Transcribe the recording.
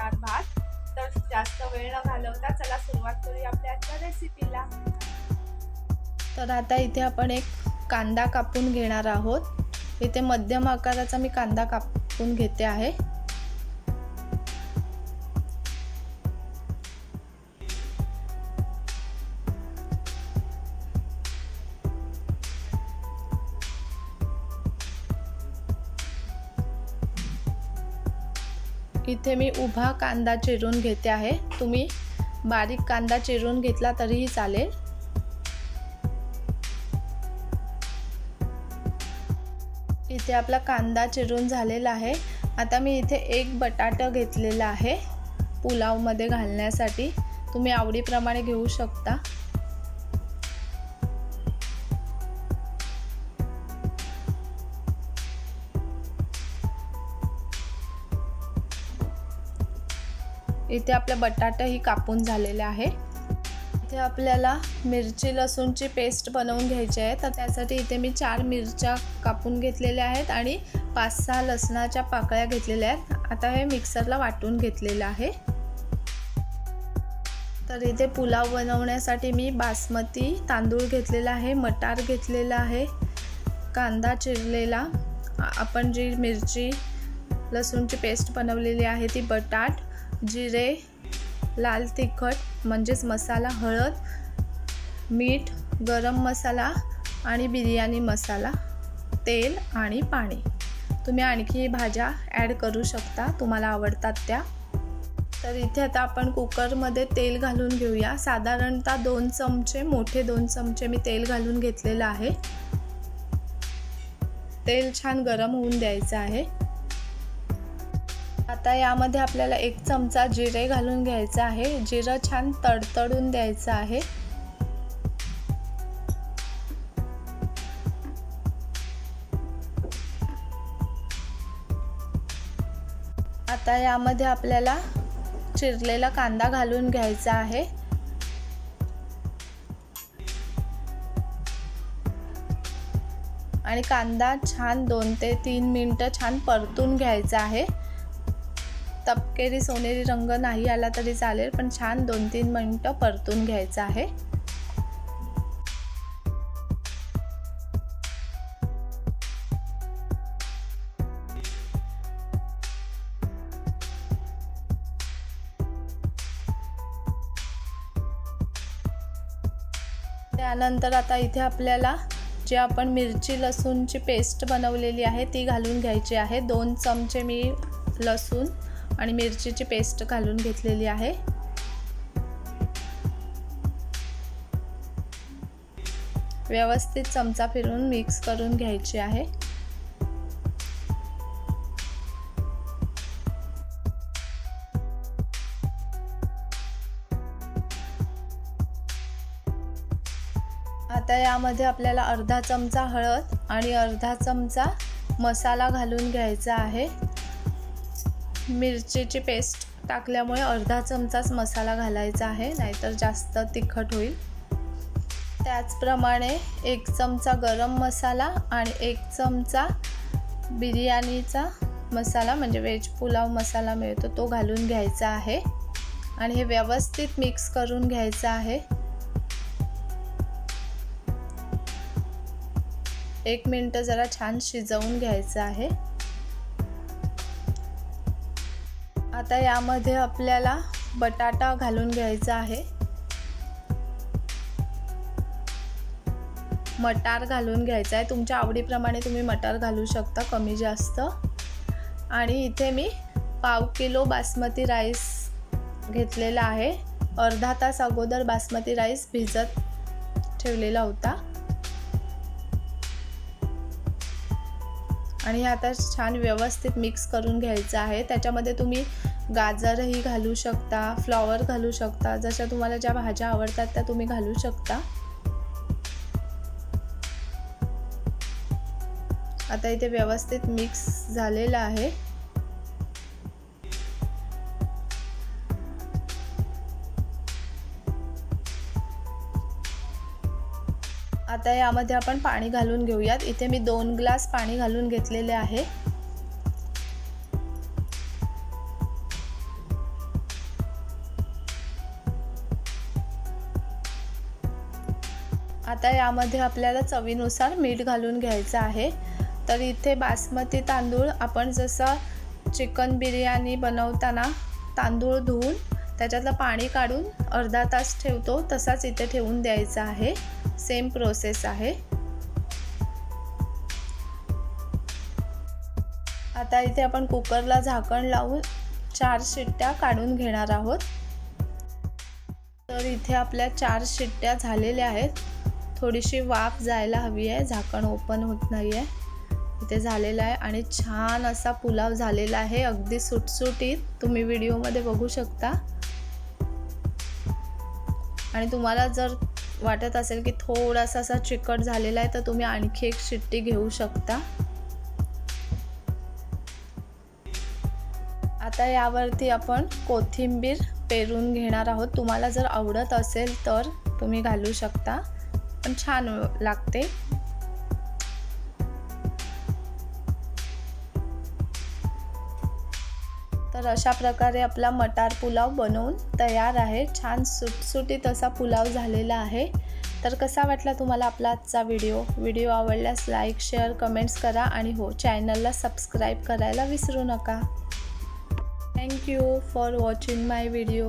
मटार भात। तर जास्त वेळ न घालवता चला सुरुवात करूया आपल्या आजच्या रेसिपीला। तर आता इथे आपण एक कांदा कापून घेणार आहोत। इथे मध्यम आकाराचा मी कांदा कापून घेते आहे। इथे मी उभा कांदा चिरून घेते आहे। तुम्ही बारीक कांदा चिरून घेतला तरीही चालेल। इथे आपला कांदा चिरून झालेला आहे। आता मी इथे एक बटाटा घेतलेला आहे पुलाव मध्ये घालण्यासाठी। तुम्ही आवडीप्रमाणे घेऊ शकता। इथे आपला बटाटा ही कापून झालेला आहे। इथे आपल्याला मिरची लसूणची पेस्ट बनवून घ्यायची आहे। तर त्यासाठी इथे मी 4 मिरच्या कापून घेतलेल्या आहेत आणि 5-6 लसणाच्या पाकळ्या घेतलेल्या आहेत। आता हे मिक्सरला वाटून घेतलेलं आहे। तर इथे पुलाव बनवण्यासाठी मी बासमती तांदूळ घेतलेला आहे, मटार घेतलेला आहे, कांदा चिरलेला, आपण जी मिरची लसूणची पेस्ट बनवलेली आहे ती, बटाट, जिरे, लाल तिखट म्हणजेच मसाला, हळद, मीठ, गरम मसाला आणि बिर्याणी मसाला, तेल आणि पाणी। तुम्ही आणखी भाज्या ॲड करू शकता तुम्हाला आवडतात त्या। तर इथे आता आपण कुकरमध्ये तेल घालून घेऊया। साधारणतः 2 चमचे, मोठे 2 चमचे मी तेल घालून घेतलेलं आहे। तेल छान गरम होऊन द्यायचं आहे। आता यामध्ये आपल्याला 1 चमचा जिरे घालून घ्यायचं आहे। जिरं छान तडतडून द्यायचं आहे। आता यामध्ये आपल्याला चिरलेला कांदा घालून घ्यायचा आहे। आणि कांदा छान 2 ते 3 मिनिटं छान परतून घ्यायचा आहे। तपकेरी सोनेरी रंग नाही आला तरी चालेल, पण छान 2-3 मिनिटं परतून घ्यायचा आहे। त्यानंतर आता इथे आपल्याला जे आपण मिरची लसूणची पेस्ट बनवलेली आहे ती घालून घ्यायची आहे। 2 चमचे मी लसूण आणि मिरचीची पेस्ट घालून घेतलेली आहे। व्यवस्थित चमचा फिरवून मिक्स करून घ्यायची आहे। आता यामध्ये आपल्याला अर्धा चमचा हळद आणि अर्धा चमचा मसाला घालून घ्यायचा आहे। मिरचीची पेस्ट टाकल्यामुळे अर्धा चमचाच मसाला घालायचा आहे, नाहीतर जास्त तिखट होईल। त्याचप्रमाणे 1 चमचा गरम मसाला आणि 1 चमचा बिर्याणीचा मसाला म्हणजे व्हेज पुलाव मसाला मिळतो तो घालून घ्यायचा आहे। आणि हे व्यवस्थित मिक्स करून घ्यायचं आहे। 1 मिनिट जरा छान शिजवून घ्यायचं आहे। आता यामध्ये आपल्याला बटाटा घालून घ्यायचा आहे, मटार घालून घ्यायचा आहे। तुमच्या आवडीप्रमाणे तुम्ही मटार घालू शकता, कमी जास्त। आणि इथे मी 1/2 किलो बासमती राईस घेतलेला आहे। अर्धा तास अगोदर बासमती राईस भिजत ठेवलेला होता। आणि आता छान व्यवस्थित मिक्स करून घ्यायचं आहे। त्याच्यामध्ये तुम्ही गाजरही घालू शकता, फ्लॉवर घालू शकता, जशा तुम्हाला ज्या भाज्या आवडतात त्या तुम्ही घालू शकता। आता इथे व्यवस्थित मिक्स झालेलं आहे। आता यामध्ये आपण पाणी घालून घेऊयात। इथे मी 2 ग्लास पाणी घालून घेतलेले आहे। आता यामध्ये आपल्याला चवीनुसार मीठ घालून घ्यायचं आहे। तर इथे बासमती तांदूळ आपण जसं चिकन बिर्याणी बनवताना तांदूळ धुवून त्याच्यातलं पाणी काढून अर्धा तास ठेवतो तसाच इथे ठेवून द्यायचा आहे। सेम प्रोसेस आहे। आता इथे आपण कुकरला झाकण लावून 4 शिट्ट्या काढून घेणार आहोत। तर इथे आपल्या 4 शिट्ट्या झालेल्या आहेत। थोडीशी वाफ जायला हवी आहे, झाकण ओपन होत नाही आहे। इथे झालेला आहे आणि छान असा पुलाव झालेला आहे, अगदी सुटसुटीत तुम्ही व्हिडिओमध्ये बघू शकता। आणि तुम्हाला जर वाटत असेल की थोडासा असा चिकट झालेला आहे तर तुम्ही आणखी एक शिट्टी घेऊ शकता। आता यावरती आपण कोथिंबीर पेरून घेणार आहोत। तुम्हाला जर आवडत असेल तर तुम्ही घालू शकता, पण छान लागते। तर अशा प्रकारे आपला मटार पुलाव बनवून तयार आहे। छान सुटसुटीत असा पुलाव झालेला आहे। तर कसा वाटला तुम्हाला आपला आजचा व्हिडिओ आवडल्यास लाईक, शेअर, कमेंट्स करा आणि हो, चॅनलला सबस्क्राईब करायला विसरू नका। Thank you for watching my video.